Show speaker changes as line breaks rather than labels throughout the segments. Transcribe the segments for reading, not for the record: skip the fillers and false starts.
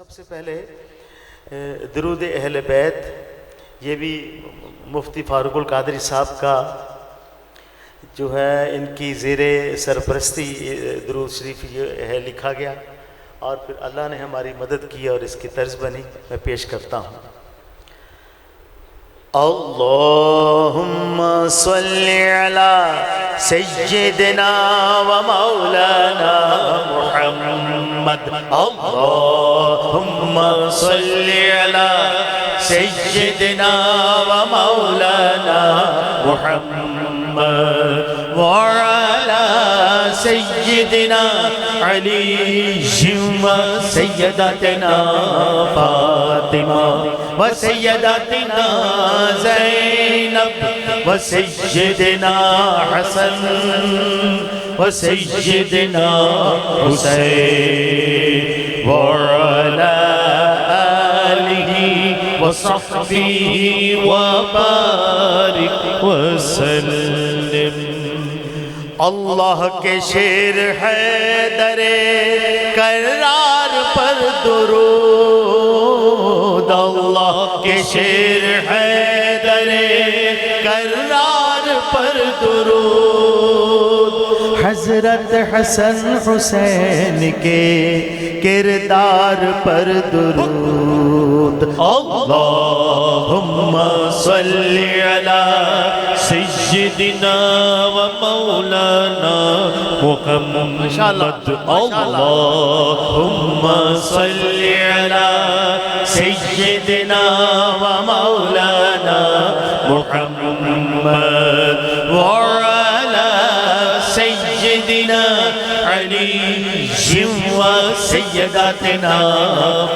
سب سے پہلے درود اہل بیت، یہ بھی مفتی فاروق القادری صاحب کا جو ہے ان کی زیر سرپرستی درود شریف یہ ہے لکھا گیا، اور پھر اللہ نے ہماری مدد کی اور اس کی طرز بنی، میں پیش کرتا ہوں۔ اللہم صلی علی سیدنا و مولانا محمد، اللہم صلی علی سیدنا و مولانا محمد وعلی سیدنا علی و سیدتنا فاطمہ و سیدتنا زینب و سیدنا حسن و سیدنا حسین وعلی آلہ و صحبہ و بارک وسلم۔ اللہ کے شیر حیدر کرار پر درود، اللہ کے شیر حیدر کرار پر درود، حضرت حسن حسین کے کردار پر درود۔ اللہم صلی علی سیدنا و مولانا محمد، اللہم صلی علی سیدنا و مولانا محمد وعلی سیدنا علی و سیدتنا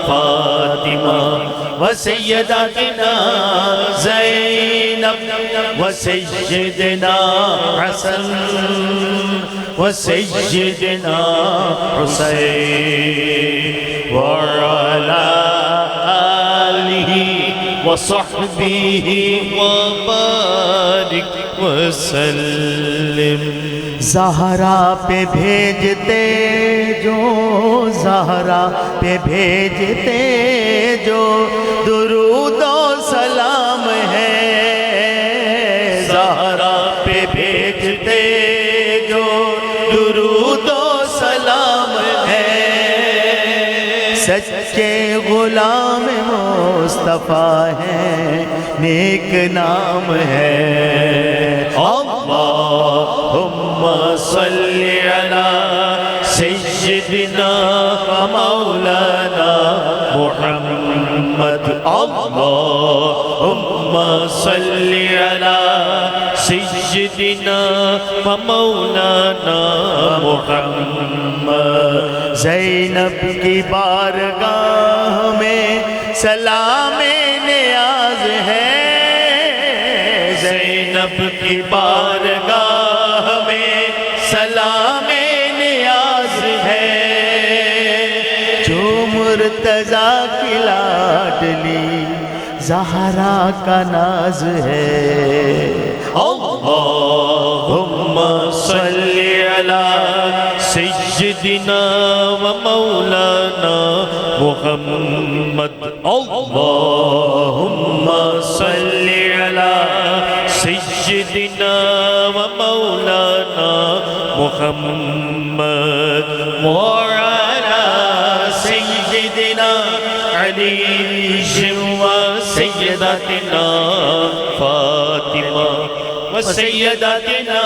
فاطمہ و سیدتنا زینب و سیدنا حسن و سیدنا حسین وعلی آلہ و صحبہ و بارک وسلم۔ زہرا پہ بھیجتے جو، زہرا پہ بھیجتے جو درود و سلام ہے، زہرا پہ بھیجتے جو درود و سلام ہے، سچے غلام مصطفیٰ ہیں، نیک نام ہے۔ اللہم صلی علی سیدنا و مولانا محمد، اللہم صلی علی سیدنا و مولانا محمد۔ زینب کی بارگاہ میں سلام نیاز ہے، زینب کی بارگاہ میں سلام نیاز ہے، جو مرتضیٰ کی لاڈلی زہرا کا ناز ہے۔ اللہم صلی علی سیدنا و مولانا محمد، اللہم صلی علی سیدنا و مولانا محمد وعلی سیدنا علی و سیدتنا فاطمہ و سیدتنا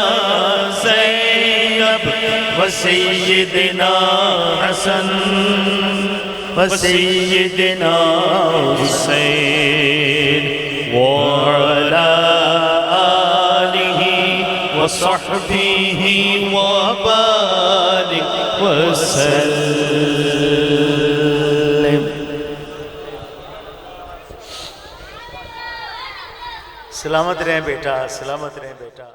زینب و سیدنا حسن و سیدنا حسین وعلی آلہ و صحبہ و بارک وسلم۔ سلامت رہیں بیٹا، سلامت رہیں بیٹا۔